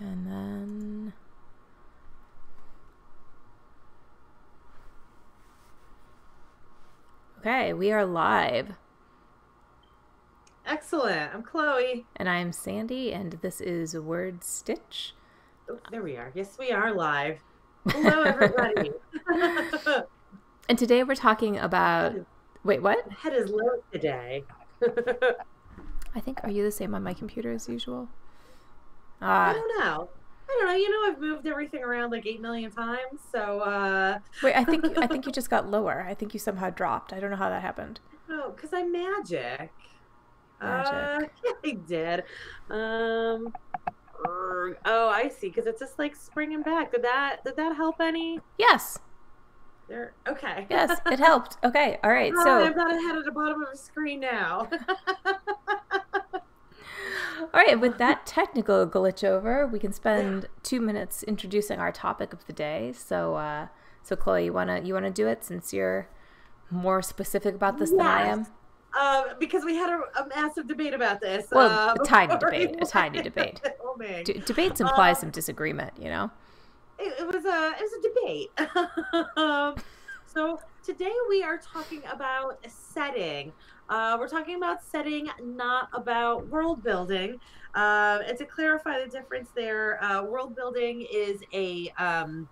And then... Okay, we are live. Excellent. I'm Chloe. And I'm Sandy, and this is WordStitch. Oh, there we are. Yes, we are live. Hello, everybody. And today we're talking about... Wait, what? Head is low today. I think, are you the same on my computer as usual? I don't know. I've moved everything around like 8 million times. So, Wait, I think you just got lower. I think you somehow dropped. I don't know how that happened. no, because I'm magic. Magic. Yeah, I did. Oh, I see. Because it's just like springing back. Did that help any? Yes. There. Okay. Yes, it helped. Okay, all right. Hi, So, I've got a head at the bottom of the screen now. all right, with that technical glitch over, we can spend 2 minutes introducing our topic of the day. So Chloe, you wanna do it since you're more specific about this than I Yes. am? Because we had a massive debate about this. Well, a tiny Before we debate. A tiny went debate. filming. Debates imply some disagreement, you know? It was a debate. So today we are talking about setting. We're talking about setting, not about world building. And to clarify the difference there, world building is an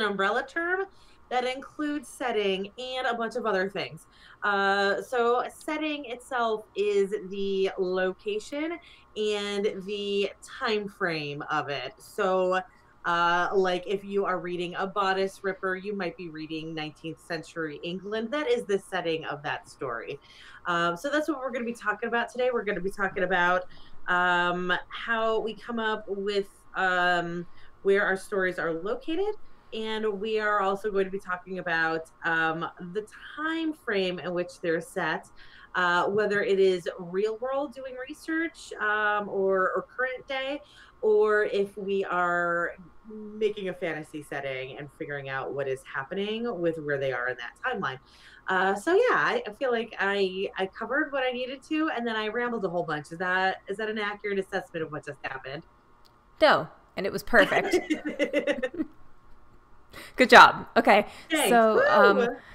umbrella term that includes setting and a bunch of other things. So setting itself is the location and the time frame of it. So like if you are reading a bodice ripper, you might be reading 19th century England. That is the setting of that story. So that's what we're going to be talking about today. We're going to be talking about how we come up with where our stories are located, and we are also going to be talking about the time frame in which they're set, whether it is real world doing research, or current day, or if we are making a fantasy setting and figuring out what is happening with where they are in that timeline. So yeah, I feel like I covered what I needed to, and then I rambled a whole bunch. Is that an accurate assessment of what just happened? No, and it was perfect. Good job. Okay. Thanks.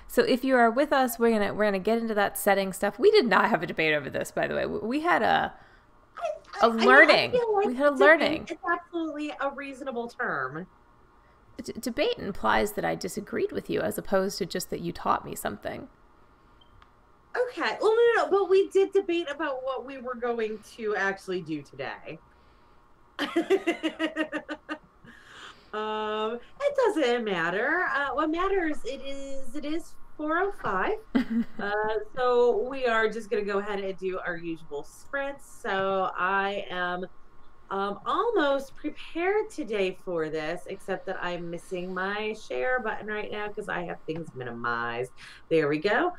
So if you are with us, we're gonna get into that setting stuff. We did not have a debate over this, by the way. We had a learning. I feel like We had a debate learning. is absolutely a reasonable term. Debate implies that I disagreed with you as opposed to just that you taught me something. Okay. Well, no, but we did debate about what we were going to actually do today. It doesn't matter. What matters it is 4:05. So we are just gonna go ahead and do our usual sprints. So I am almost prepared today for this, except that I'm missing my share button right now because I have things minimized. There we go.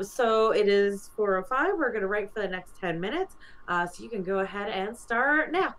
So it is 4:05. We're gonna write for the next 10 minutes. So you can go ahead and start now.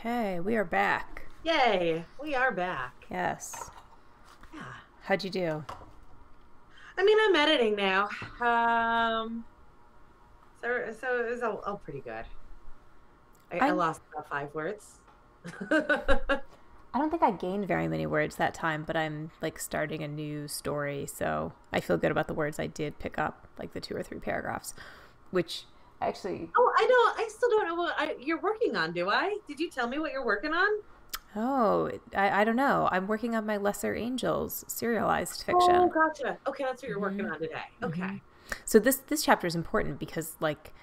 Okay, we are back. Yay, we are back. Yes. Yeah. How'd you do? I mean, I'm editing now. So it was all pretty good. I lost about 5 words. I don't think I gained very many words that time, but I'm like starting a new story, so I feel good about the words I did pick up, like the 2 or 3 paragraphs, which actually... Oh, I still don't know what you're working on, do I? Did you tell me what you're working on? Oh, I don't know. I'm working on my Lesser Angels serialized fiction. Oh, gotcha. Okay, that's what you're working on today. Okay. Mm-hmm. So this chapter is important because, like,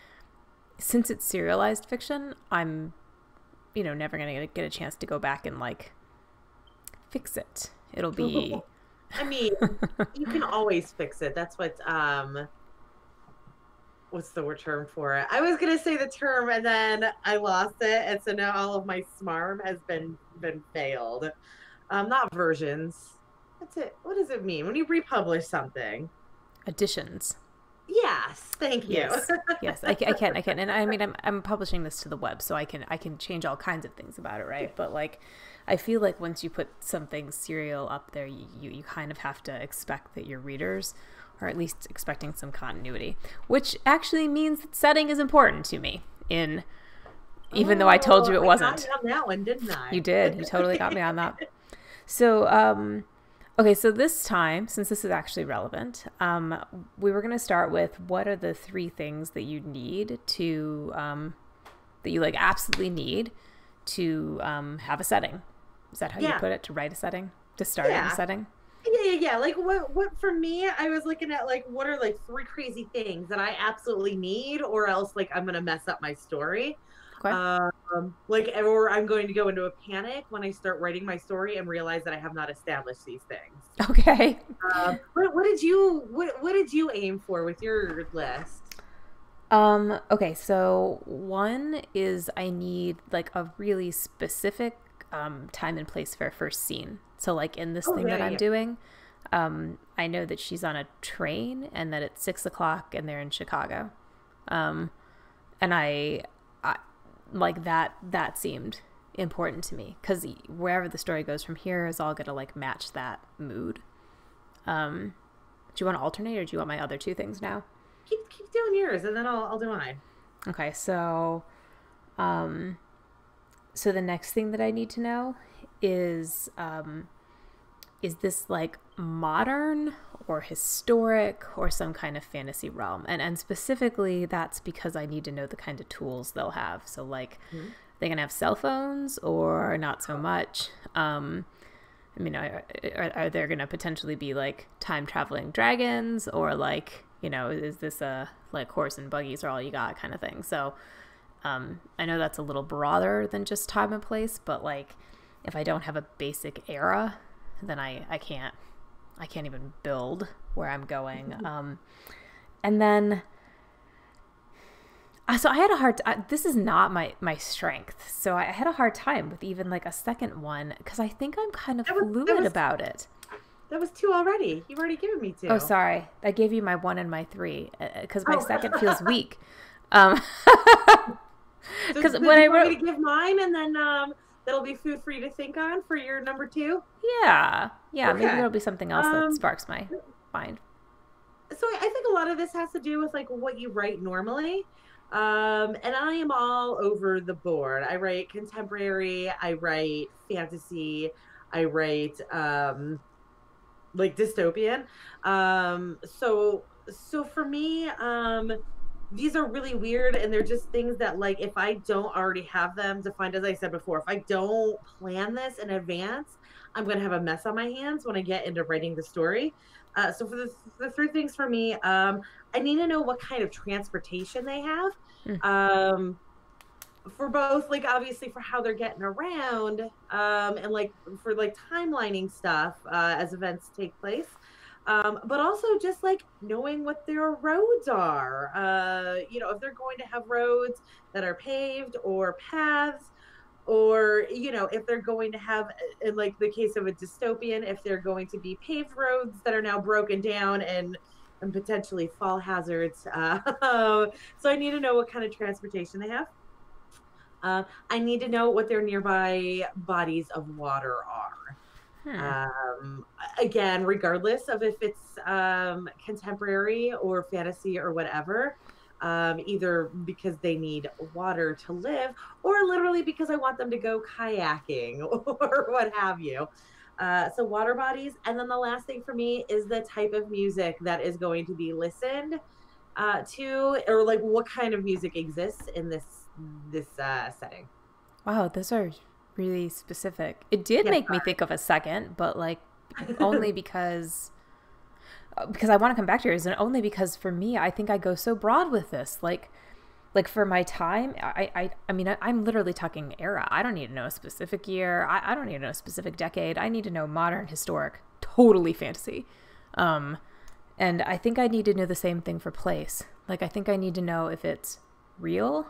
since it's serialized fiction, I'm, never going to get a chance to go back and, like, fix it. It'll be... I mean, you can always fix it. That's what's the term for it? I was gonna say the term and then I lost it, and so now all of my smarm has been failed. Not versions. That's it. What does it mean when you republish something? Additions. Yes, thank you. Yes, I can, and I mean, I'm publishing this to the web, so I can change all kinds of things about it, right? But like, I feel like once you put something serial up there, you kind of have to expect that your readers are at least expecting some continuity, which actually means that setting is important to me. Even though I told you it wasn't. I got you on that one, didn't I? You did. You totally got me on that. So, okay, so this time, since this is actually relevant, we were going to start with what are the 3 things that you need to, that you like absolutely need to have a setting. Is that how you put it? To write a setting? To start a setting? Yeah. Like what for me, I was looking at like, what are like 3 crazy things that I absolutely need, or else like I'm going to mess up my story. Okay. Or I'm going to go into a panic when I start writing my story and realize that I have not established these things. Okay. What did you aim for with your list? Okay, so one is I need like a really specific time and place for a first scene. So like in this thing that I'm doing, I know that she's on a train and that it's 6:00 and they're in Chicago. And I like that seemed important to me because wherever the story goes from here is all gonna like match that mood. Do you want to alternate, or do you want my other 2 things now? Keep doing yours, and then I'll do mine. Okay, so so the next thing that I need to know is this like modern or historic or some kind of fantasy realm? And specifically that's because I need to know the kind of tools they'll have. So like, they're gonna have cell phones or not so much? I mean, are there gonna potentially be like time traveling dragons, or like, is this a like horse and buggies are all you got kind of thing? So I know that's a little broader than just time and place, but like if I don't have a basic era, then I can't even build where I'm going. And then, so I had a hard this is not my strength. So I had a hard time with even like a second one, because I think I'm kind of fluid about it. That was 2 already. You've already given me 2. Oh, sorry. I gave you my 1 and my 3 because my second feels weak. Because when I wrote, me to give mine, and then that'll be food for you to think on for your number 2. Yeah. Okay. Maybe there'll be something else that sparks my mind. So I think a lot of this has to do with like what you write normally. And I am all over the board. I write contemporary, I write fantasy, I write like dystopian. So for me, these are really weird, and they're just things that like if I don't already have them defined, as I said before, if I don't plan this in advance, I'm gonna have a mess on my hands when I get into writing the story. So for the 3 things for me, I need to know what kind of transportation they have. For both, like obviously for how they're getting around, and like for like timelining stuff as events take place. But also just like knowing what their roads are, if they're going to have roads that are paved or paths, or, if they're going to have, in like the case of a dystopian, if they're going to be paved roads that are now broken down and potentially fall hazards. So I need to know what kind of transportation they have. I need to know what their nearby bodies of water are. Hmm. Again, regardless of if it's contemporary or fantasy or whatever, either because they need water to live or literally because I want them to go kayaking or what have you. So, water bodies. And then the last thing for me is the type of music that is going to be listened to, or like what kind of music exists in this setting. Wow, those are really specific. It did Yes, make me think of a second, but like only because I want to come back to yours, and only because for me, I think I go so broad with this. Like for my time, I mean, I'm literally talking era. I don't need to know a specific year. I don't need to know a specific decade. I need to know modern, historic, totally fantasy. Um, and I think I need to know the same thing for place. Like I think I need to know if it's real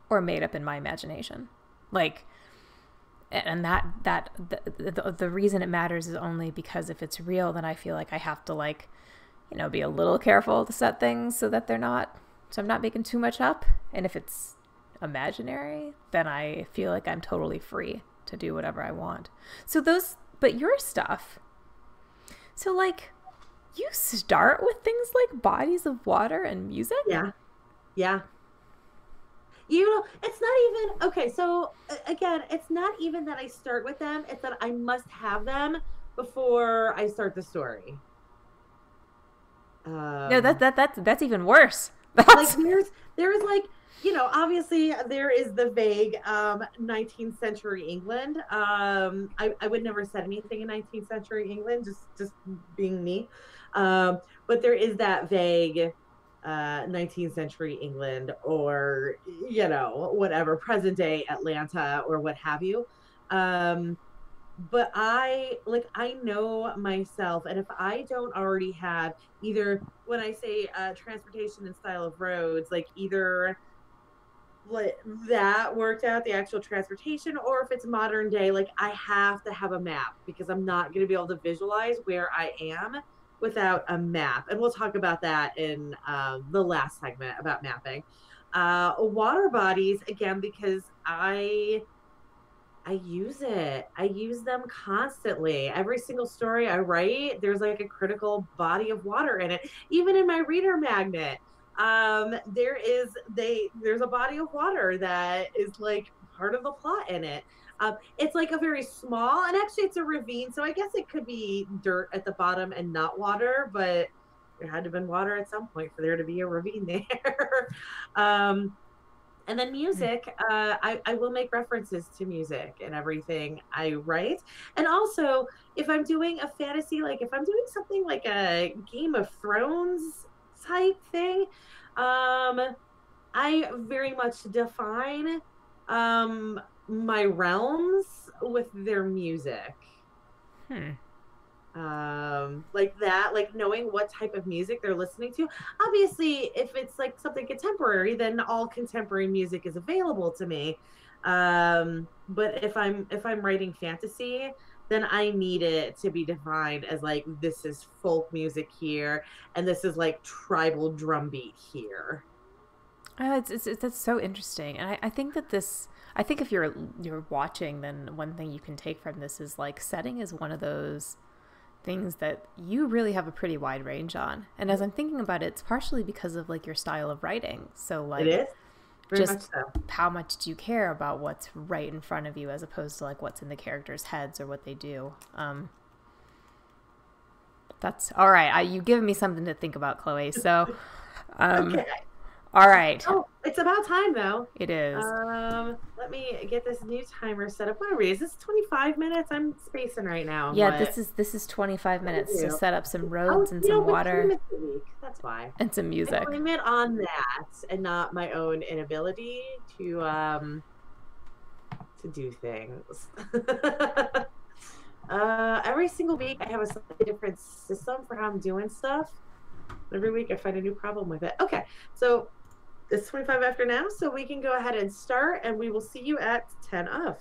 or made up in my imagination. Like, and the reason it matters is only because if it's real, then I feel like I have to like, be a little careful to set things so that so I'm not making too much up. And if it's imaginary, then I feel like I'm totally free to do whatever I want. But your stuff, so like, you start with things like bodies of water and music? yeah, yeah. It's not even okay. So again, it's not even that I start with them, it's that I must have them before I start the story. No, Um that's even worse. like That's there's like, obviously there is the vague 19th century England. I would never said anything in 19th century England, just being me. But there is that vague 19th century England, or whatever, present day Atlanta or what have you. But I know myself, and if I don't already have, either when I say transportation and style of roads, like either like that worked out, the actual transportation, or if it's modern day, like I have to have a map because I'm not going to be able to visualize where I am without a map. And we'll talk about that in the last segment about mapping. Water bodies, again, because I use it. I use them constantly. Every single story I write, there's like a critical body of water in it. Even in my reader magnet, there's a body of water that is like part of the plot in it. It's like a very small, and actually it's a ravine, so I guess it could be dirt at the bottom and not water, but there had to have been water at some point for there to be a ravine there. um, and then music, I will make references to music and everything I write. And also, if I'm doing a fantasy, like if I'm doing something like a Game of Thrones type thing, um, I very much define my realms with their music. hmm. Like that, like knowing what type of music they're listening to. Obviously, if it's like something contemporary, then all contemporary music is available to me. But if I'm writing fantasy, then I need it to be defined as like, this is folk music here and this is like tribal drum beat here. That's so interesting, and I think that this. I think if you're watching, then one thing you can take from this is like setting is one of those things that you really have a pretty wide range on. And as I'm thinking about it, it's partially because of like your style of writing. So It like is very much just so. how much do you care about what's right in front of you as opposed to like what's in the characters' heads or what they do. That's all right. You've given me something to think about, Chloe. So, um, Okay. all right, Oh, it's about time though. it is. Let me get this new timer set up. What are we? Is this 25 minutes? I'm spacing right now on Yeah, what this is 25 I minutes to do. set up some Oh, roads and some with water time it's a week. That's why. and some I music. blame it on that and not my own inability to do things. Every single week I have a slightly different system for how I'm doing stuff. Every week I find a new problem with it. Okay, so it's 25 after now, so we can go ahead and start, and we will see you at 10 of.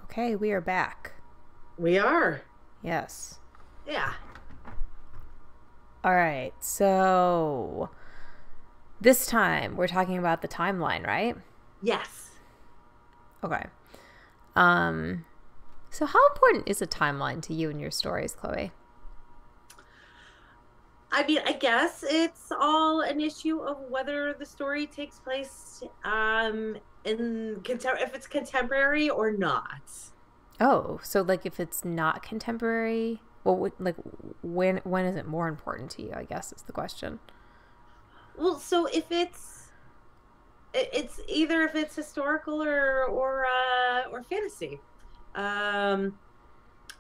Okay, we are back. We are. Yes. Yeah. All right. So this time we're talking about the timeline, right? Yes. Okay. So how important is a timeline to you and your stories, Chloe? I mean, I guess it's all an issue of whether the story takes place if it's contemporary or not. Oh, so like if it's not contemporary, well, like when is it more important to you? I guess is the question. Well, so if it's either if it's historical or fantasy.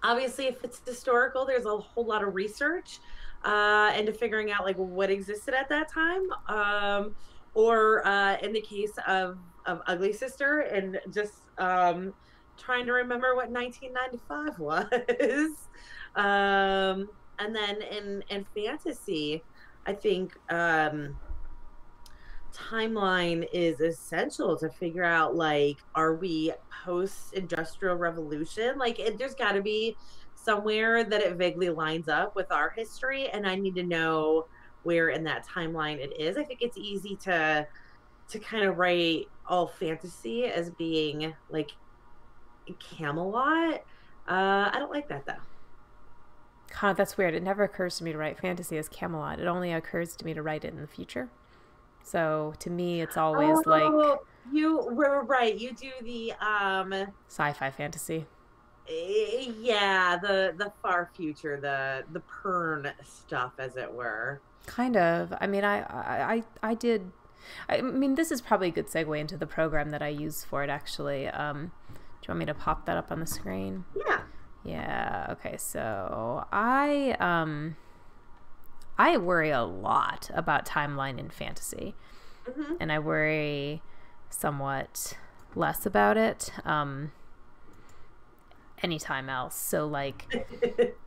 Obviously, if it's historical, there's a whole lot of research into figuring out like what existed at that time. Or in the case of Ugly Sister, and just trying to remember what 1995 was. And then in fantasy, I think timeline is essential to figure out, like, are we post-industrial revolution? Like, there's got to be somewhere that it vaguely lines up with our history, and I need to know where in that timeline it is. I think it's easy to kind of write all fantasy as being like Camelot. I don't like that though. Huh, that's weird. It never occurs to me to write fantasy as Camelot. It only occurs to me to write it in the future. So to me, it's always like you were right. You do the sci-fi fantasy. Yeah, the far future, the Pern stuff, as it were. Kind of. I mean, I did. I mean, this is probably a good segue into the program that I use for it. Actually, do you want me to pop that up on the screen? Yeah. Yeah. Okay. So I worry a lot about timeline in fantasy, and I worry somewhat less about it anytime else. So like,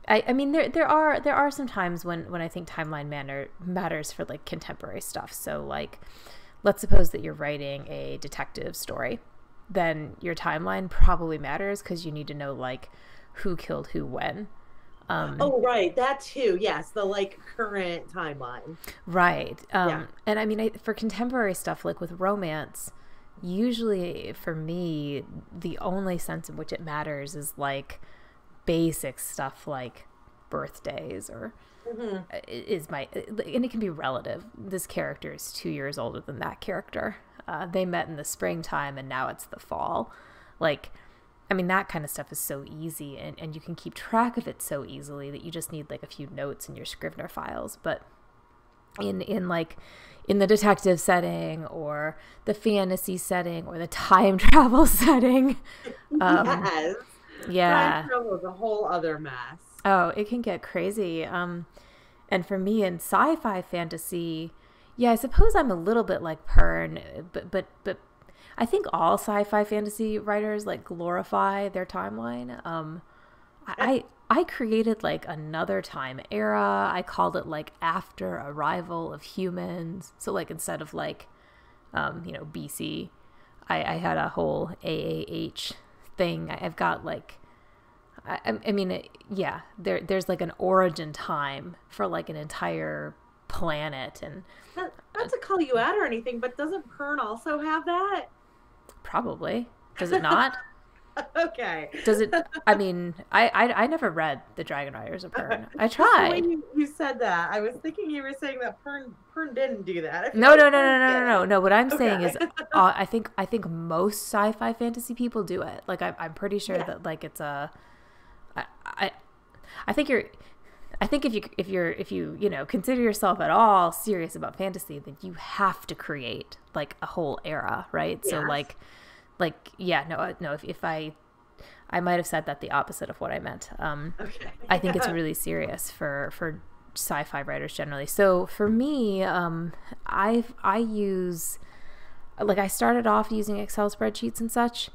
I mean, there are some times when I think timeline matters for like contemporary stuff. So like, let's suppose that you're writing a detective story, then your timeline probably matters because you need to know like who killed who when. Oh, right. That too. Yes. The like current timeline. Right. And I mean, for contemporary stuff, like with romance, usually for me, the only sense in which it matters is like basic stuff like birthdays or and it can be relative. This character is 2 years older than that character. They met in the springtime and now it's the fall. Like, I mean, that kind of stuff is so easy and you can keep track of it so easily that you just need like a few notes in your Scrivener files. But in the detective setting or the fantasy setting or the time travel setting, yes. Yeah. Time travel is a whole other mess. Oh, it can get crazy. And for me in sci-fi fantasy, yeah, I suppose I'm a little bit like Pern, but I think all sci-fi fantasy writers like glorify their timeline. I created like another time era. I called it like after arrival of humans. So like instead of like, BC, I had a whole AAH thing. I've got like, I mean, there's like an origin time for like an entire planet. And not to call you out or anything, but doesn't Pern also have that? Probably. Does it not? Okay. Does it? I mean, I never read the Dragon Riders of Pern. I tried. When you said that, I was thinking you were saying that Pern didn't do that. No. What I'm saying is, I think most sci-fi fantasy people do it. Like I'm pretty sure that like it's a. I think if you consider yourself at all serious about fantasy, then you have to create like a whole era, right? Yes. So if I might have said that the opposite of what I meant. Okay. I think it's really serious for sci-fi writers generally. So for me, I started off using Excel spreadsheets and such,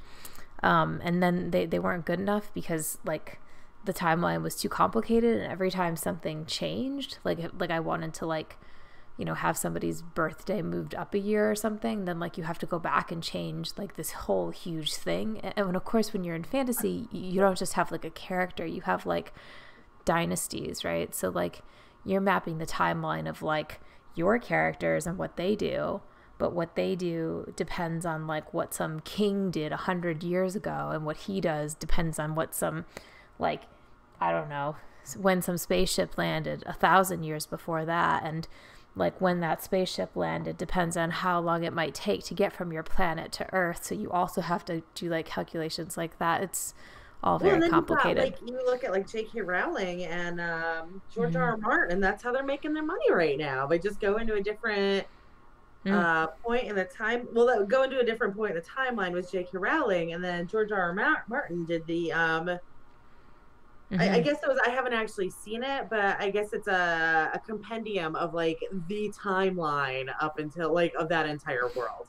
and then they weren't good enough because like the timeline was too complicated, and every time something changed, like I wanted to like have somebody's birthday moved up a year or something, then like you have to go back and change like this whole huge thing. And of course, when you're in fantasy, you don't just have like a character, you have like dynasties, right? So like you're mapping the timeline of like your characters and what they do, but what they do depends on like what some king did 100 years ago, and what he does depends on what some, like, I don't know, when some spaceship landed 1,000 years before that, and like when that spaceship landed depends on how long it might take to get from your planet to Earth. So you also have to do like calculations like that. It's all Well, very and then you've got complicated. like you look at like J.K. Rowling and George Mm-hmm. R. R. Martin. That's how they're making their money right now. They just go into a different Mm. point in the time. Well, that would go into a different point in the timeline was J.K. Rowling, and then George R. R. Martin did the. I Mm-hmm. guess it was. I haven't actually seen it, but I guess it's a compendium of like the timeline up until like of that entire world.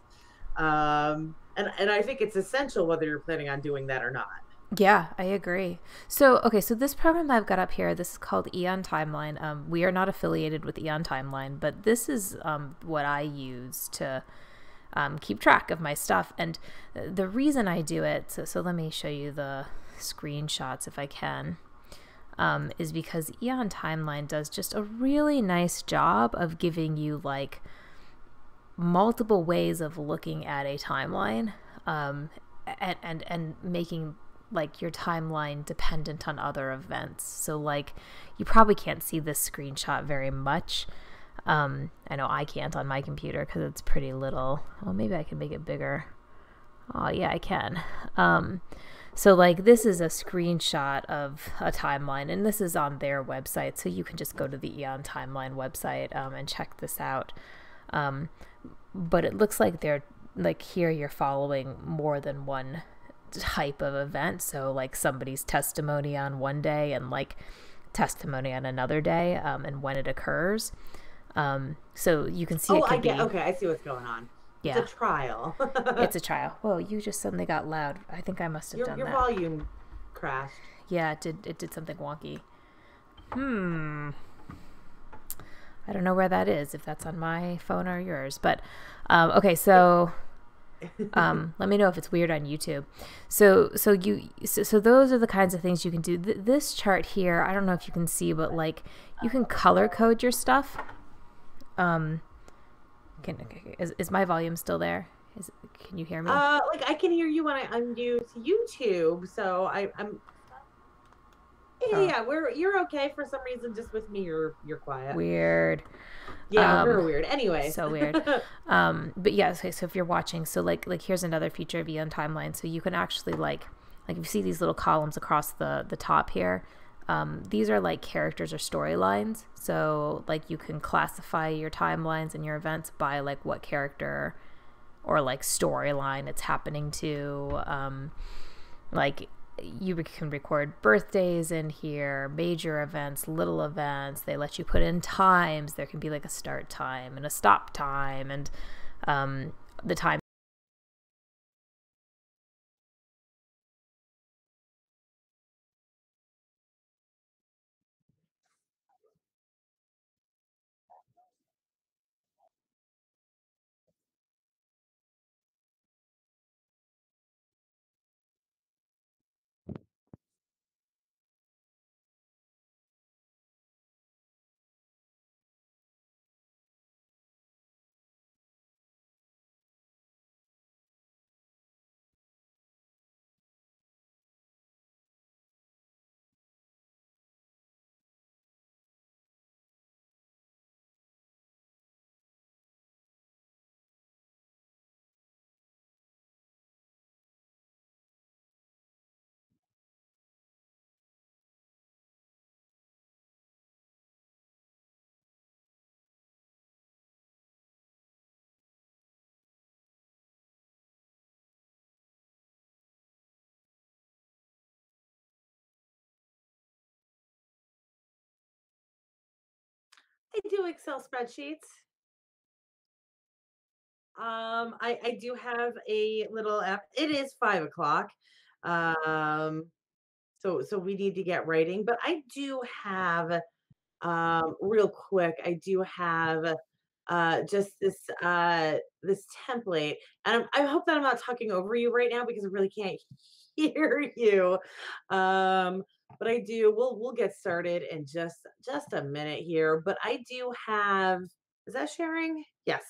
And I think it's essential whether you're planning on doing that or not. Yeah, I agree. So, okay, so this program that I've got up here, this is called Eon Timeline. We are not affiliated with Eon Timeline, but this is what I use to keep track of my stuff. And the reason I do it, so let me show you the screenshots if I can, is because Eon Timeline does just a really nice job of giving you like multiple ways of looking at a timeline, and making like your timeline dependent on other events. So like you probably can't see this screenshot very much. I know I can't on my computer because it's pretty little. Well, maybe I can make it bigger. Oh yeah, I can. So like this is a screenshot of a timeline, and this is on their website, so you can just go to the Eon Timeline website and check this out. But it looks like they're like here you're following more than one type of event. So like somebody's testimony on one day and like testimony on another day, and when it occurs. So you can see Oh, it I could get. be, Okay, I see what's going on. It's a yeah, trial. it's a trial. Whoa, you just suddenly got loud. I think I must have your done your that. volume crashed. Yeah, it did something wonky. Hmm. I don't know where that is, if that's on my phone or yours. But okay, so let me know if it's weird on YouTube. So those are the kinds of things you can do. This chart here, I don't know if you can see, but like you can color code your stuff. Um, is my volume still there? Can you hear me? Like I can hear you when I unmute YouTube, so I'm yeah, Oh, yeah, you're okay for some reason. Just with me, you're quiet. weird. Yeah, Um, we're weird. Anyways, so weird. But yeah, so if you're watching, so like here's another feature of Eon Timeline. So you can actually like if you see these little columns across the top here, these are like characters or storylines. So like you can classify your timelines and your events by like what character or like storyline it's happening to. Like you can record birthdays in here, major events, little events. They let you put in times. There can be like a start time and a stop time, and the time. I do Excel spreadsheets. I do have a little app. It is 5 o'clock. Um, so we need to get writing, but I do have real quick. I do have just this template. And I hope that I'm not talking over you right now because I really can't hear you. Um, but I do. We'll get started in just a minute here. But I do have. Is that sharing? Yes.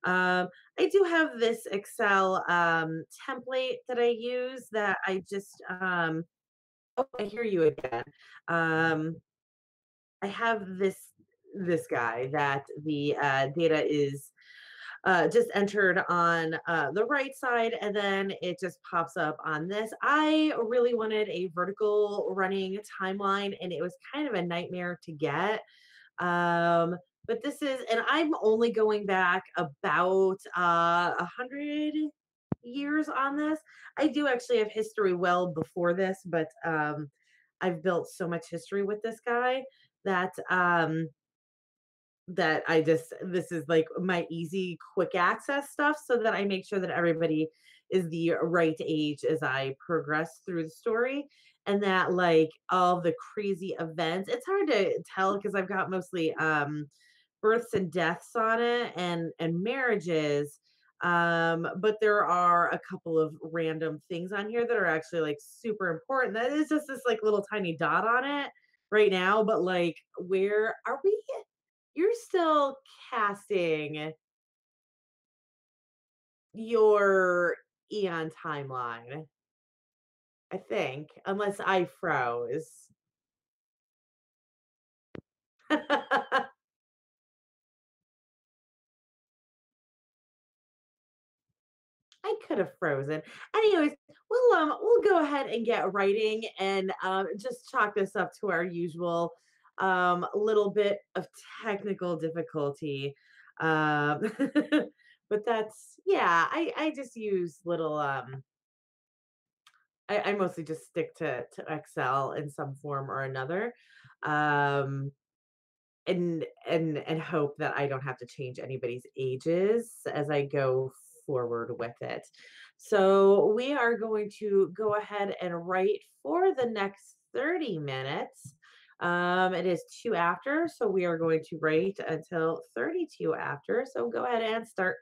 Um, I do have this Excel template that I use that I just. Oh, I hear you again. Um, I have this guy that the data is just entered on the right side, and then it just pops up on this. I really wanted a vertical running timeline, and it was kind of a nightmare to get. But this is, and I'm only going back about 100 years on this. I do actually have history well before this, but I've built so much history with this guy that that I just this is like my easy quick access stuff so that I make sure that everybody is the right age as I progress through the story and that like all the crazy events. It's hard to tell because I've got mostly births and deaths on it and marriages. But there are a couple of random things on here that are actually like super important. That is just this like little tiny dot on it right now, but like where are we? You're still casting your Eon timeline, I think, unless I froze. I could have frozen. Anyways, we'll go ahead and get writing and just chalk this up to our usual little bit of technical difficulty. Um, but that's yeah, I just use little I mostly just stick to Excel in some form or another. Um and hope that I don't have to change anybody's ages as I go forward with it. So we are going to go ahead and write for the next 30 minutes. It is 2 after, so we are going to write until 32 after. So go ahead and start.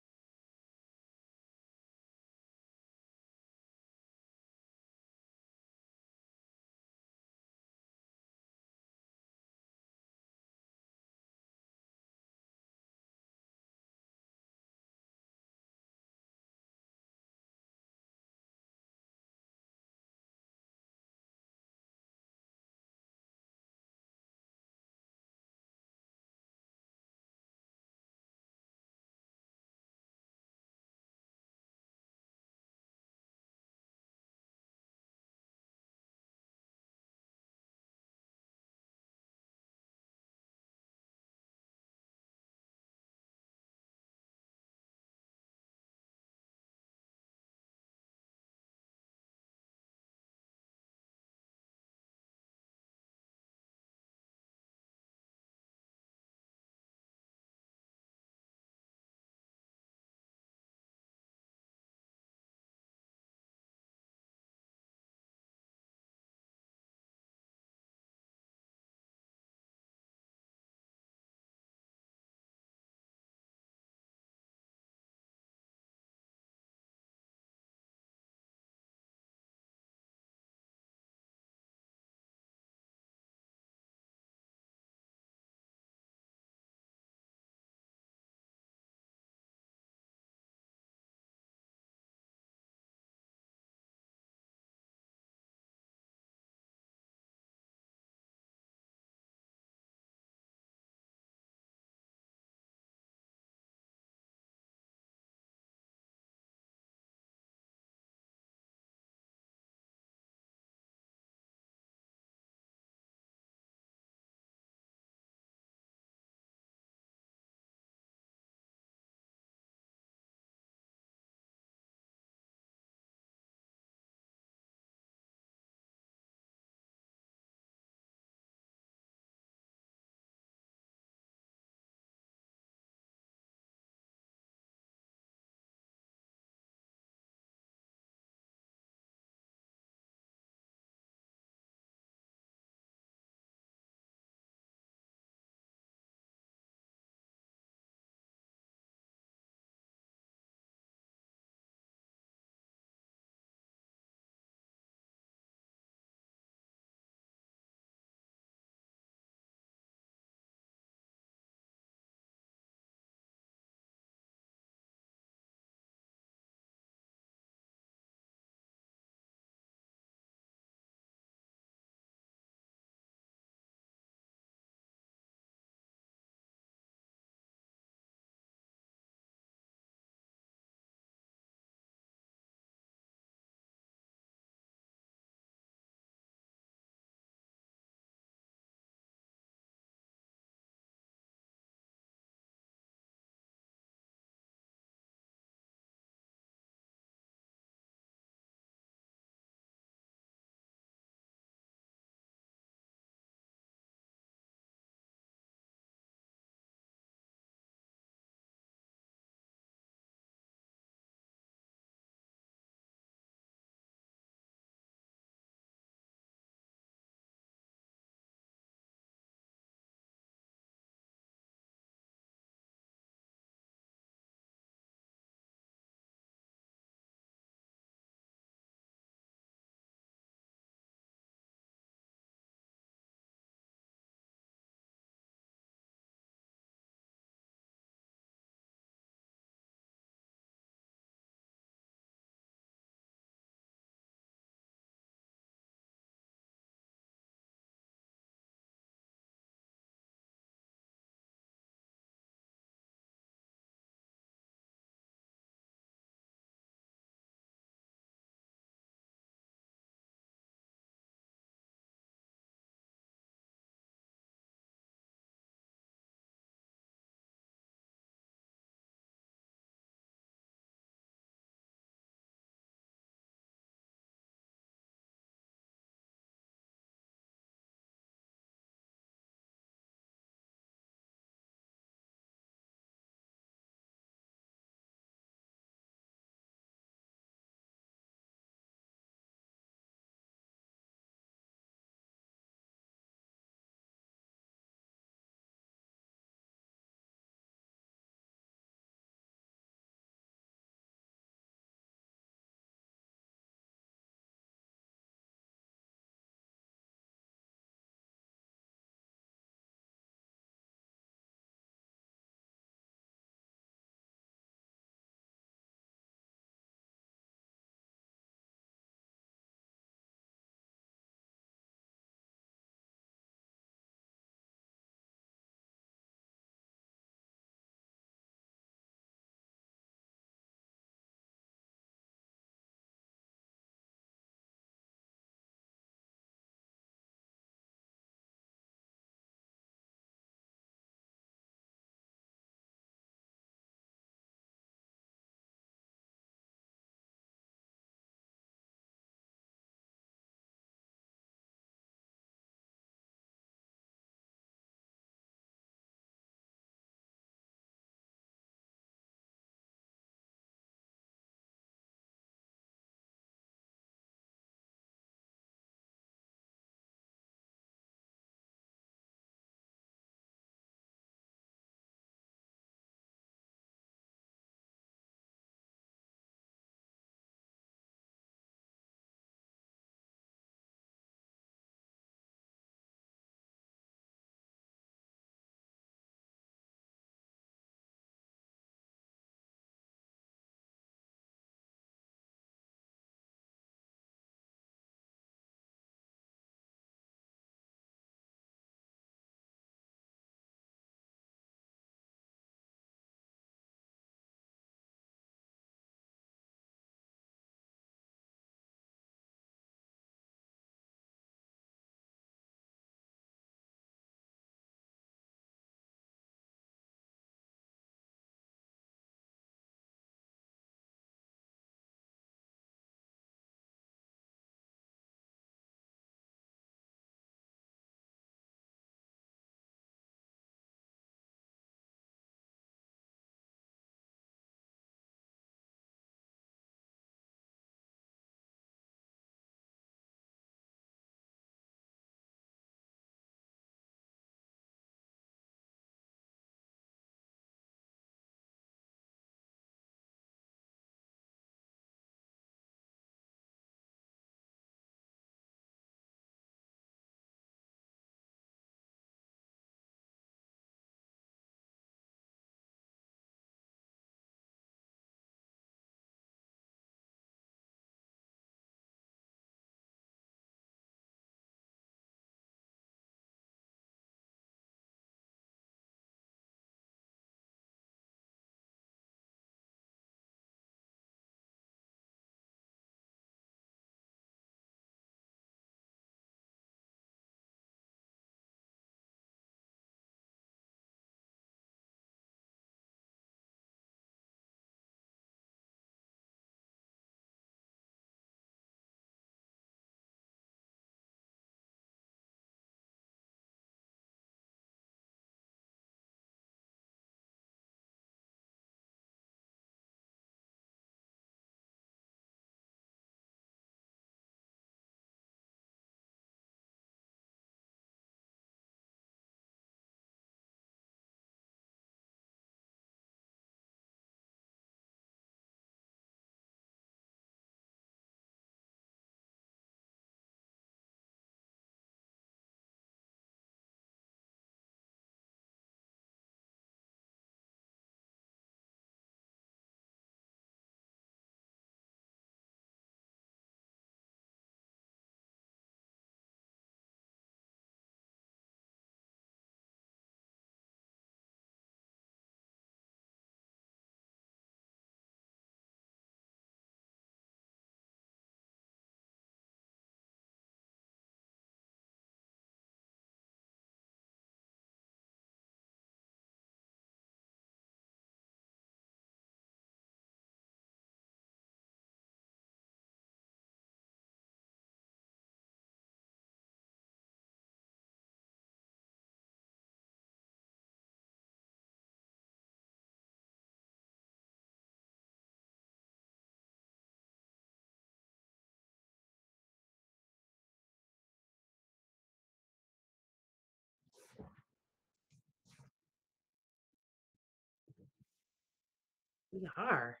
We are.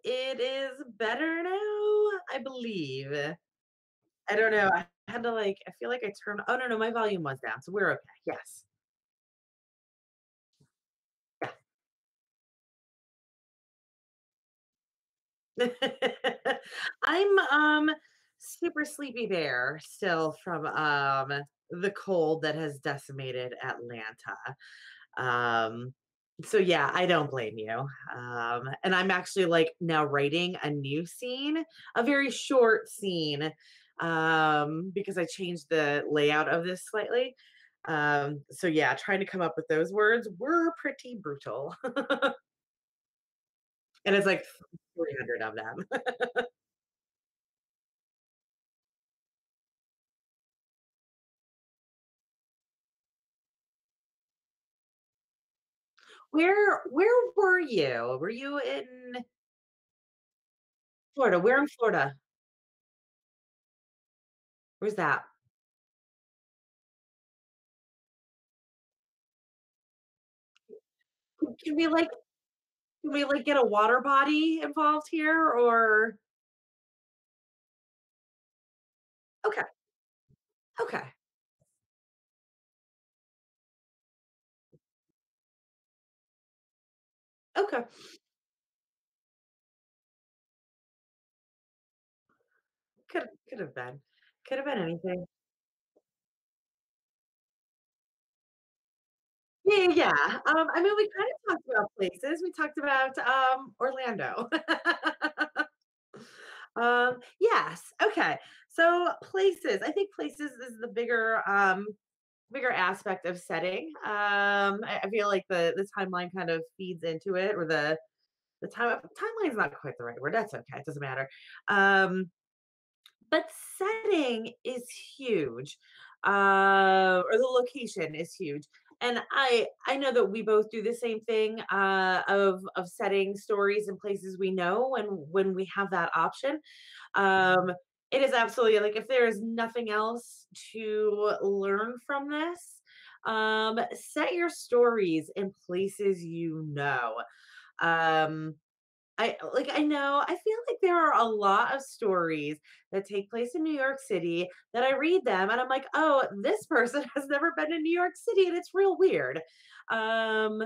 It is better now, I believe. I don't know. I had to like. I feel like I turned. Oh no, no, my volume was down, so we're okay. Yes. I'm super sleepy bear still from the cold that has decimated Atlanta. Um so yeah, I don't blame you. And I'm actually like now writing a new scene, a very short scene, because I changed the layout of this slightly. So yeah, trying to come up with those words were pretty brutal. And it's like 300 of them. Where were you? Were you in Florida? Where in Florida? Where's that? Can we like can we like get a water body involved here or okay, okay, okay. Could have been. Could have been anything. Yeah, yeah, yeah. I mean, we kind of talked about places. We talked about Orlando. Yes. Okay. So places. I think places is the bigger aspect of setting. I feel like the timeline kind of feeds into it, or the timeline is not quite the right word. That's okay. It doesn't matter. Um, but setting is huge, or the location is huge. And I know that we both do the same thing, of setting stories in places we know when we have that option. Um, it is absolutely like if there is nothing else to learn from this, set your stories in places you know. Um, I know I feel like there are a lot of stories that take place in New York City that I read them and I'm like, oh, this person has never been in New York City and it's real weird. Um,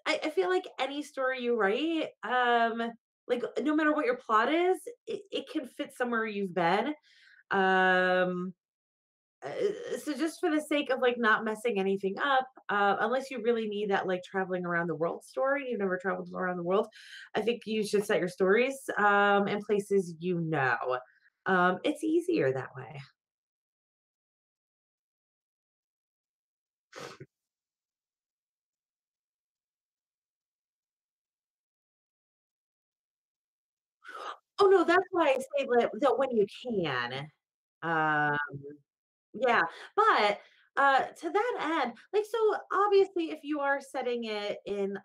I feel like any story you write, like no matter what your plot is, it can fit somewhere you've been. Um, so just for the sake of like not messing anything up, unless you really need that like traveling around the world story, you've never traveled around the world, I think you should set your stories in places you know. It's easier that way. Oh no, that's why I say that when you can. Um, yeah, but to that end, like so obviously if you are setting it in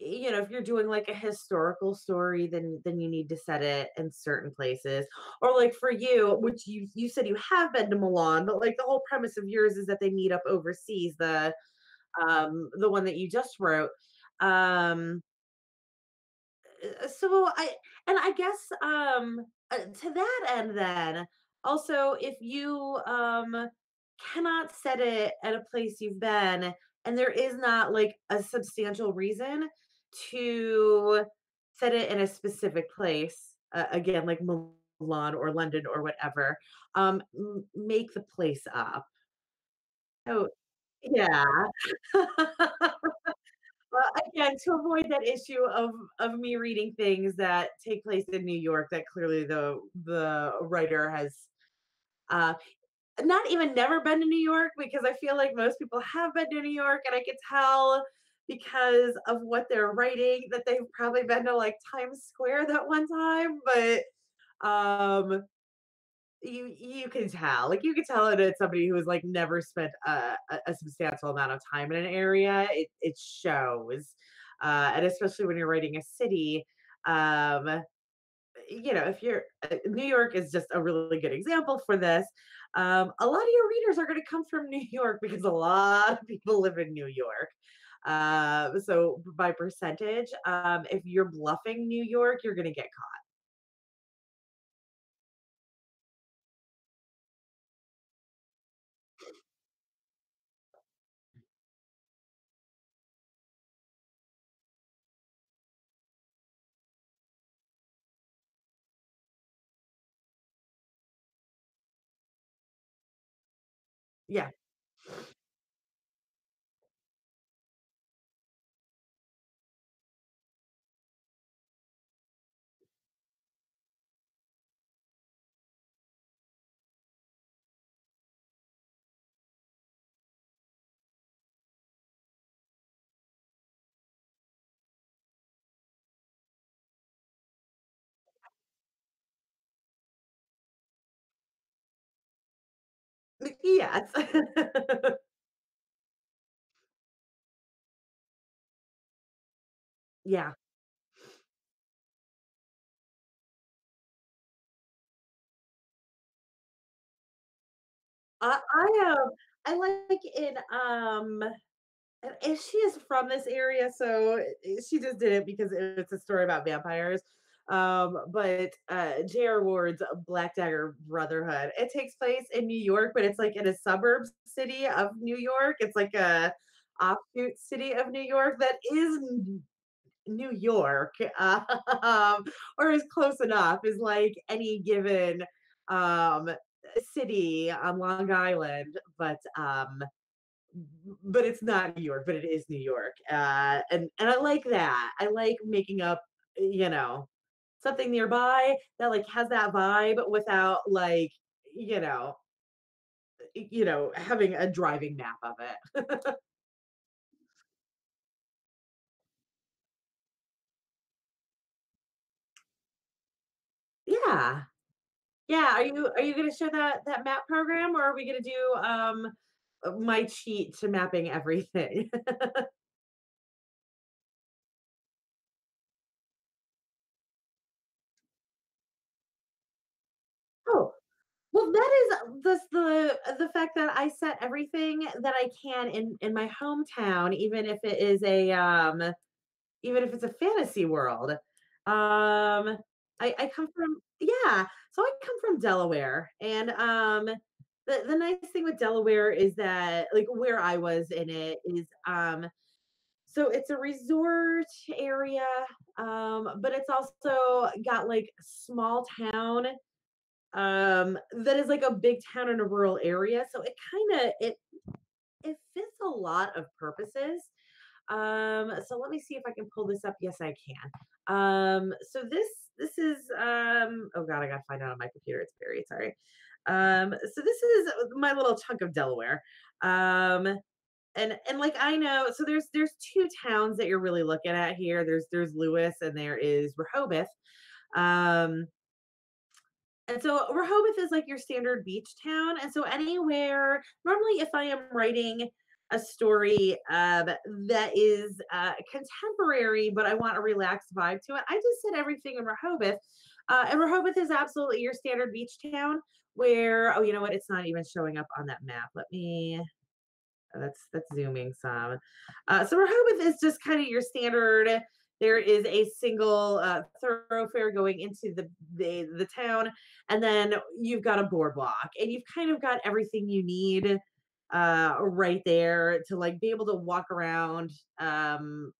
if you're doing like a historical story, then you need to set it in certain places. Or like for you, which you said you have been to Milan, but like the whole premise of yours is that they meet up overseas, the one that you just wrote. Um so I guess to that end then also if you cannot set it at a place you've been and there is not like a substantial reason to set it in a specific place, again like Milan or London or whatever, make the place up. Oh yeah. Again, to avoid that issue of me reading things that take place in New York that clearly the writer has uh, not even never been to New York, because I feel like most people have been to New York, and I could tell because of what they're writing that they've probably been to like Times Square that one time, but um you can tell, like, you can tell that it's somebody who has, like, never spent a substantial amount of time in an area. It shows, and especially when you're writing a city, um, if you're New York is just a really good example for this. A lot of your readers are going to come from New York because a lot of people live in New York. So by percentage, if you're bluffing New York, you're going to get caught. Yeah. Yes. Yeah. I like in and she is from this area, so she just did it because it's a story about vampires. But J.R. Ward's Black Dagger Brotherhood. It takes place in New York, but it's like in a suburbs city of New York. It's like a offshoot city of New York that is New York, or is close enough, is like any given um, city on Long Island, but it's not New York, but it is New York, and I like that. I like making up, you know, something nearby that like has that vibe without like, you know, having a driving map of it. Yeah. Yeah, are you gonna share that map program, or are we gonna do my cheat to mapping everything? Oh, well, that is the fact that I set everything that I can in my hometown, even if it's a fantasy world. I come from, yeah, so I come from Delaware, and the nice thing with Delaware is that like where I was in it is so it's a resort area, but it's also got like small town that is like a big town in a rural area. So it fits a lot of purposes. So let me see if I can pull this up. Yes, I can. So this is oh god, I gotta find out on my computer. It's buried. Sorry. So this is my little chunk of Delaware. Um, and like I know, so there's two towns that you're really looking at here. There's Lewis and there is Rehoboth. Um, and so Rehoboth is like your standard beach town. And so anywhere, normally if I am writing a story that is contemporary, but I want a relaxed vibe to it, I just set everything in Rehoboth. And Rehoboth is absolutely your standard beach town where, oh, you know what? It's not even showing up on that map. That's zooming some. So Rehoboth is just kind of your standard. There is a single thoroughfare going into the town, and then you've got a boardwalk, and you've kind of got everything you need right there to like be able to walk around and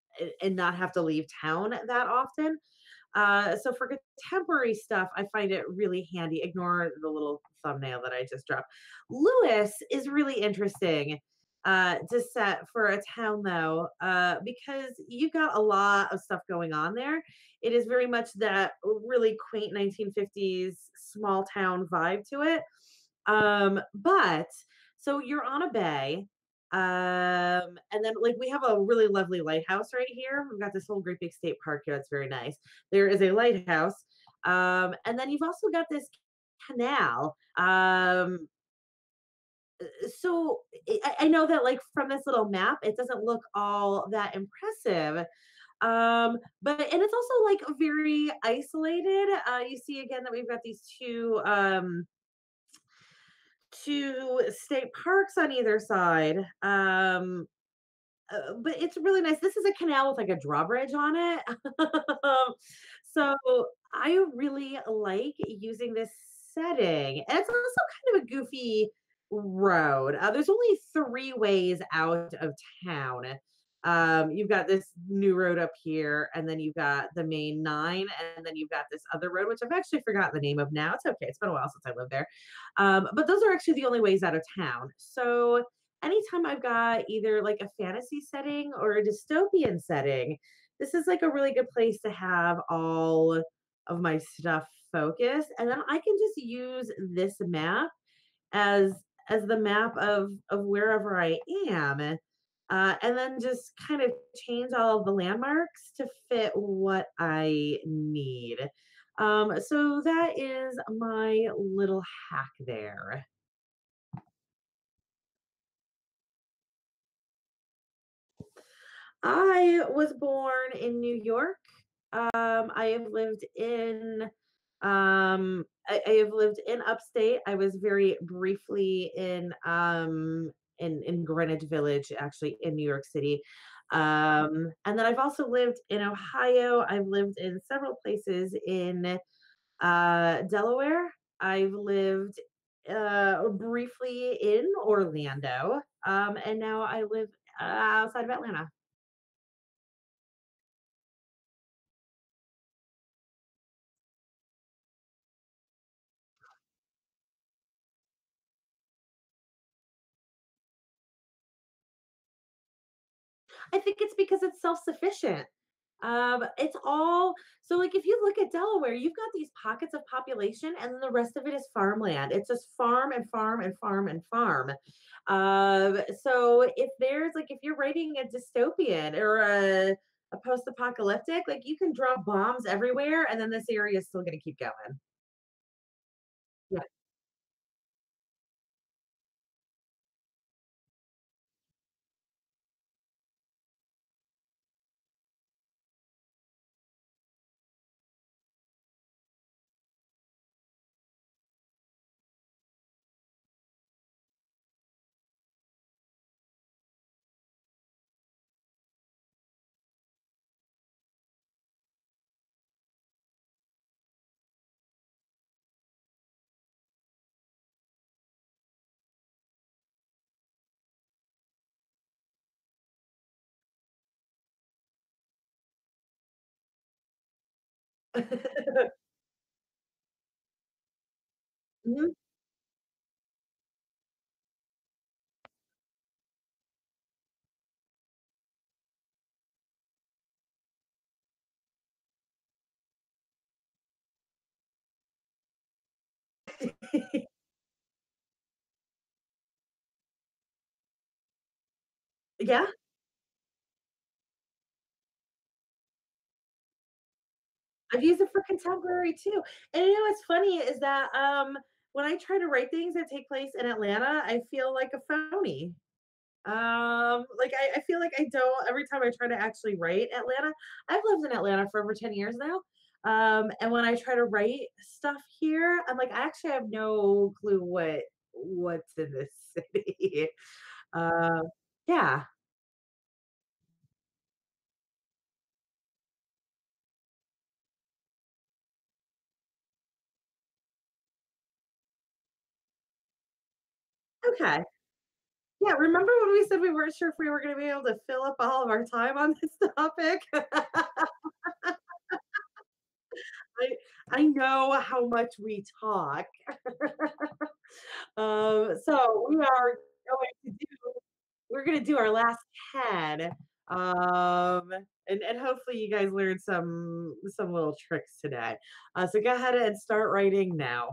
not have to leave town that often. So for contemporary stuff, I find it really handy. Ignore the little thumbnail that I just dropped. Lewis is really interesting to set for a town though, because you've got a lot of stuff going on there. It is very much that really quaint 1950s small town vibe to it. But so you're on a bay. And then like we have a really lovely lighthouse right here. We've got this whole great big state park here. It's very nice. There is a lighthouse. And then you've also got this canal. So I know that like from this little map, it doesn't look all that impressive. But and it's also like very isolated. You see again that we've got these to state parks on either side. But it's really nice. This is a canal with like a drawbridge on it. So I really like using this setting. And it's also kind of a goofy road. There's only three ways out of town. You've got this new road up here, and then you've got the main nine, and then you've got this other road, which I've actually forgotten the name of now. It's okay. It's been a while since I lived there. But those are actually the only ways out of town. So anytime I've got either like a fantasy setting or a dystopian setting, this is like a really good place to have all of my stuff focused. And then I can just use this map as the map of wherever I am. And then just kind of change all of the landmarks to fit what I need. So that is my little hack there. I was born in New York. I have lived in I have lived in upstate. I was very briefly in Greenwich Village, actually in New York City. And then I've also lived in Ohio. I've lived in several places in Delaware. I've lived briefly in Orlando. And now I live outside of Atlanta. I think it's because it's self-sufficient. It's all so like if you look at Delaware, you've got these pockets of population, and then the rest of it is farmland. It's just farm and farm and farm and farm. So if there's like if you're writing a dystopian or a post-apocalyptic, like you can drop bombs everywhere, and then this area is still going to keep going. Yeah. Mhm. Yeah. I've used it for contemporary too. And you know what's funny is that when I try to write things that take place in Atlanta, I feel like a phony. Like I feel like I don't every time I try to actually write Atlanta, I've lived in Atlanta for over 10 years now. And when I try to write stuff here, I'm like, I actually have no clue what's in this city. Uh, yeah. Okay. Yeah, remember when we said we weren't sure if we were going to be able to fill up all of our time on this topic? I I know how much we talk. So we're gonna do our last 10. Um, and hopefully you guys learned some little tricks today. So go ahead and start writing now.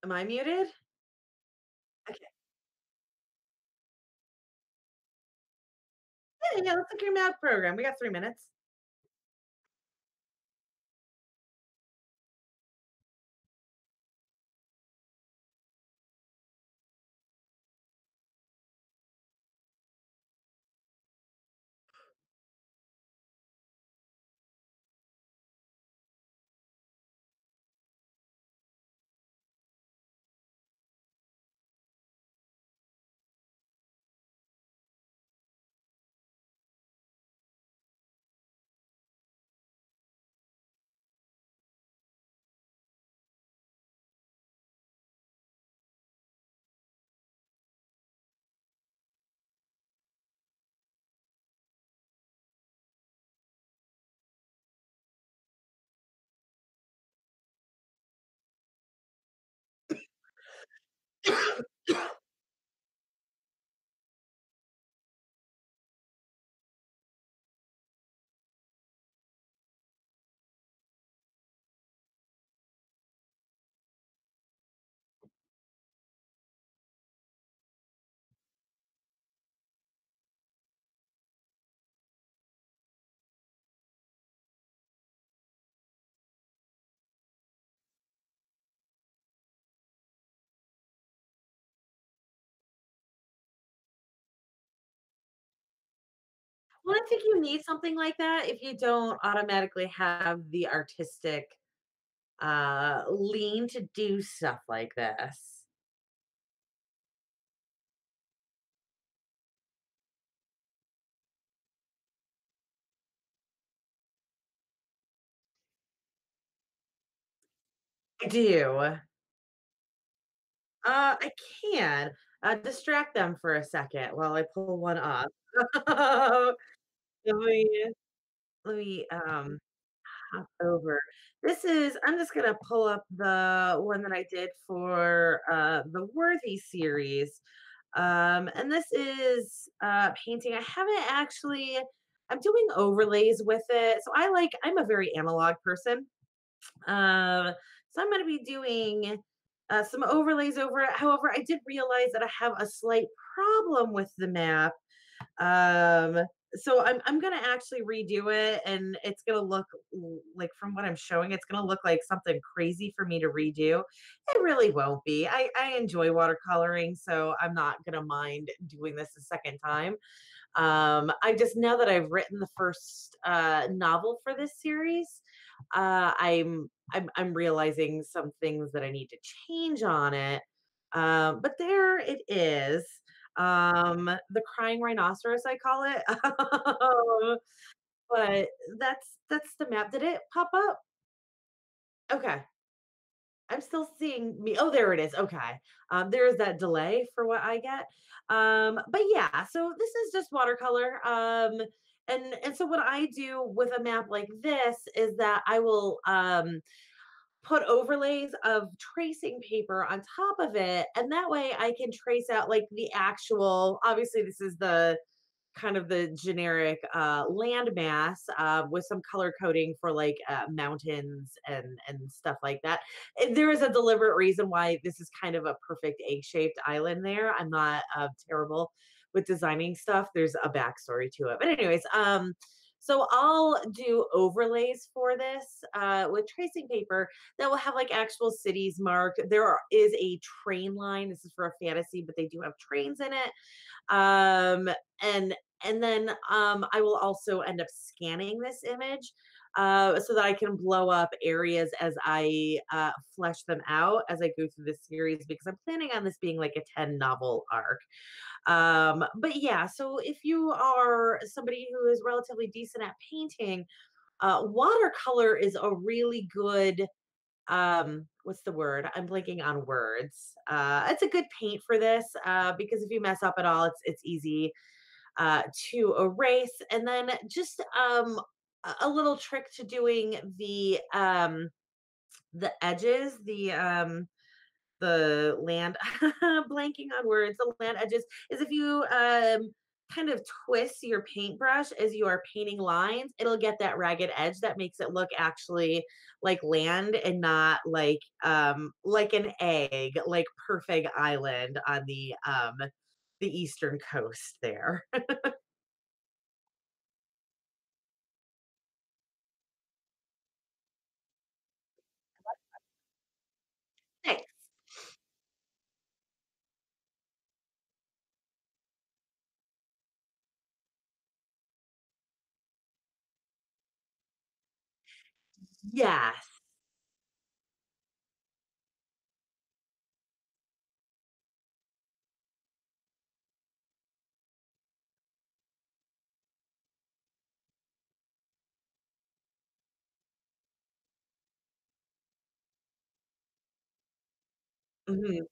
Am I muted? Okay. Yeah, yeah, let's look at your math program. We got 3 minutes. Well, I think you need something like that if you don't automatically have the artistic lean to do stuff like this. I do. I can distract them for a second while I pull one up. let me let me hop over. This is I'm just gonna pull up the one that I did for the Worthy series. And this is painting. I haven't actually I'm doing overlays with it. So I'm a very analog person. So I'm going to be doing some overlays over it. However, I did realize that I have a slight problem with the map. Um, so I'm gonna actually redo it, and it's gonna look like from what I'm showing, it's gonna look like something crazy for me to redo. It really won't be. I enjoy watercoloring, so I'm not gonna mind doing this a second time. I just now that I've written the first novel for this series, I'm realizing some things that I need to change on it. But there it is. The crying rhinoceros, I call it. But that's the map. Did it pop up? Okay. I'm still seeing me. Oh, there it is. Okay. There is that delay for what I get. But yeah, so this is just watercolor. And so what I do with a map like this is that I will put overlays of tracing paper on top of it, and that way I can trace out like the actual. Obviously, this is the kind of the generic land mass with some color coding for like mountains and stuff like that. There is a deliberate reason why this is kind of a perfect egg-shaped island there. I'm not terrible with designing stuff. There's a backstory to it. But anyways, so I'll do overlays for this with tracing paper that will have like actual cities marked. Is a train line. This is for a fantasy, but they do have trains in it. Um, and then I will also end up scanning this image so that I can blow up areas as I flesh them out as I go through this series because I'm planning on this being like a 10 novel arc. But yeah, so if you are somebody who is relatively decent at painting, watercolor is a really good what's the word? I'm blanking on words. It's a good paint for this because if you mess up at all, it's easy to erase. And then just a little trick to doing the edges, the land blanking on words, the land edges is if you kind of twist your paintbrush as you are painting lines, it'll get that ragged edge that makes it look actually like land and not like an egg, like Perfect Island on the eastern coast there. Thanks. Yes. Mhm.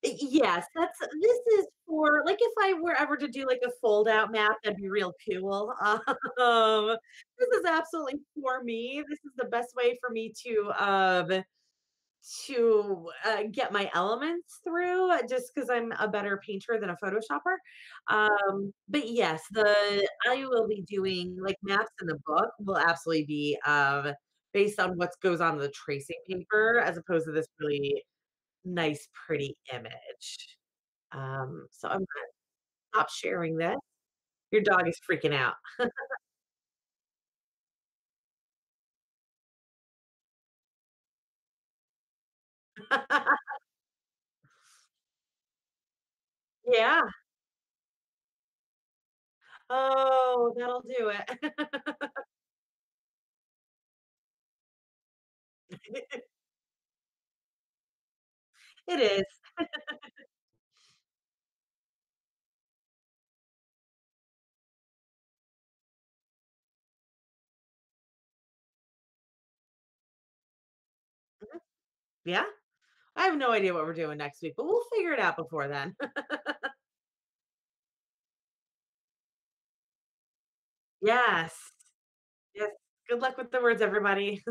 Yes, this is for like, if I were ever to do, like, a fold out map, that'd be real cool. This is absolutely for me. This is the best way for me to get my elements through, just because 'cause I'm a better painter than a photoshopper. But yes, the I will be doing like, maps in the book will absolutely be, based on what goes on the tracing paper as opposed to this really nice, pretty image. So I'm gonna stop sharing this. Your dog is freaking out. Yeah. Oh, that'll do it. It is. Mhm. Yeah. I have no idea what we're doing next week, but we'll figure it out before then. Yes. Yes. Good luck with the words, everybody.